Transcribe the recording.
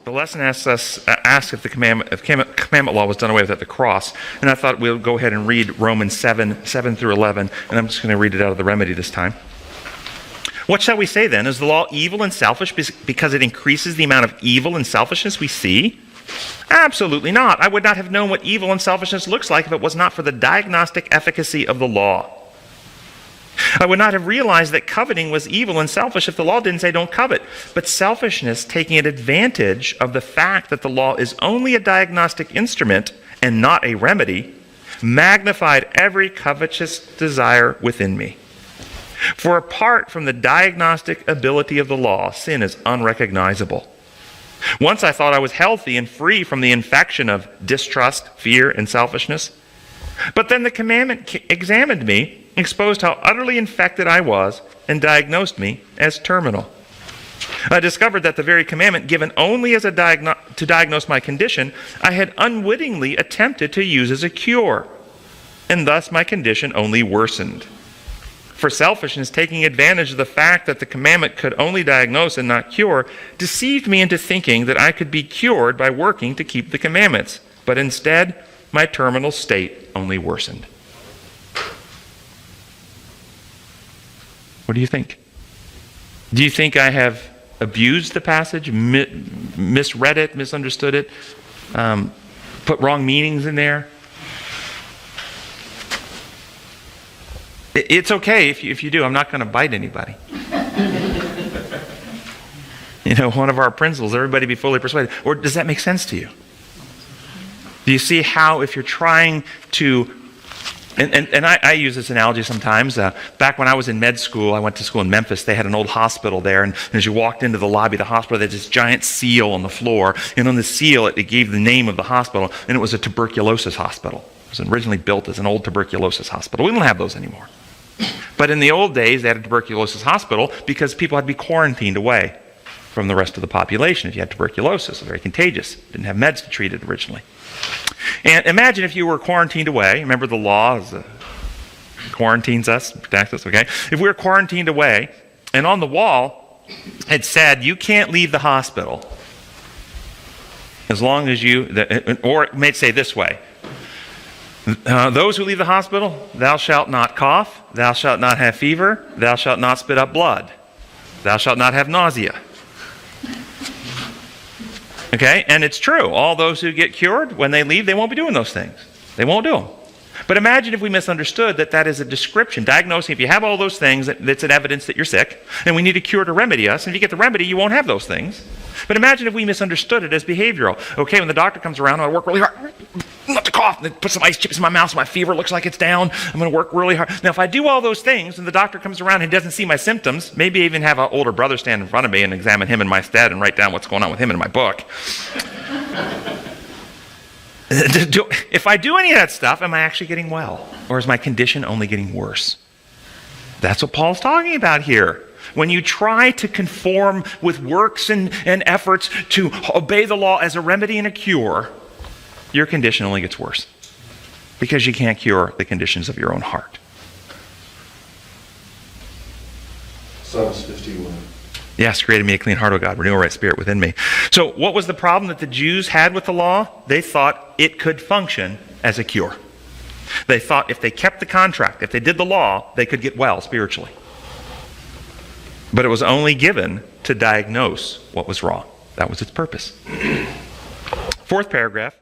The lesson asks if the commandment law was done away with at the cross. And I thought we'll go ahead and read Romans 7 through 11. And I'm just going to read it out of the remedy this time. What shall we say then? Is the law evil and selfish because it increases the amount of evil and selfishness we see? Absolutely not. I would not have known what evil and selfishness looks like if it was not for the diagnostic efficacy of the law. I would not have realized that coveting was evil and selfish if the law didn't say don't covet. But selfishness, taking advantage of the fact that the law is only a diagnostic instrument and not a remedy, magnified every covetous desire within me. For apart from the diagnostic ability of the law, sin is unrecognizable. Once I thought I was healthy and free from the infection of distrust, fear, and selfishness. But then the commandment examined me, exposed how utterly infected I was, and diagnosed me as terminal. I discovered that the very commandment given only as to diagnose my condition, I had unwittingly attempted to use as a cure, and thus my condition only worsened. For selfishness, taking advantage of the fact that the commandment could only diagnose and not cure, deceived me into thinking that I could be cured by working to keep the commandments. But instead, my terminal state only worsened. What do you think? Do you think I have abused the passage, misread it, misunderstood it, put wrong meanings in there? It's okay if you do. I'm not going to bite anybody. One of our principles, everybody be fully persuaded. Or does that make sense to you? Do you see how if you're trying to, and I use this analogy sometimes. Back when I was in med school, I went to school in Memphis. They had an old hospital there, and as you walked into the lobby of the hospital, they had this giant seal on the floor. And on the seal, it gave the name of the hospital, and it was a tuberculosis hospital. It was originally built as an old tuberculosis hospital. We don't have those anymore. But in the old days, they had a tuberculosis hospital because people had to be quarantined away from the rest of the population if you had tuberculosis. It was very contagious. Didn't have meds to treat it originally. And imagine if you were quarantined away. Remember the law quarantines us, protects us, okay? If we were quarantined away, and on the wall it said, you can't leave the hospital as long as or it may say this way, those who leave the hospital, thou shalt not cough, thou shalt not have fever, thou shalt not spit up blood, thou shalt not have nausea. Okay, and it's true. All those who get cured, when they leave, they won't be doing those things. They won't do them. But imagine if we misunderstood that is a description, diagnosing. If you have all those things, that's an evidence that you're sick, and we need a cure to remedy us. And if you get the remedy, you won't have those things. But imagine if we misunderstood it as behavioral. Okay, when the doctor comes around, I work really hard not to cough, and put some ice chips in my mouth so my fever looks like it's down. I'm going to work really hard. Now, if I do all those things, and the doctor comes around and doesn't see my symptoms, maybe even have an older brother stand in front of me and examine him in my stead and write down what's going on with him in my book. If I do any of that stuff, am I actually getting well? Or is my condition only getting worse? That's what Paul's talking about here. When you try to conform with works and efforts to obey the law as a remedy and a cure, your condition only gets worse. Because you can't cure the conditions of your own heart. Psalms 51. Yes, created me a clean heart, O God, renew a right spirit within me. So what was the problem that the Jews had with the law? They thought it could function as a cure. They thought if they kept the contract, if they did the law, they could get well spiritually. But it was only given to diagnose what was wrong. That was its purpose. Fourth paragraph.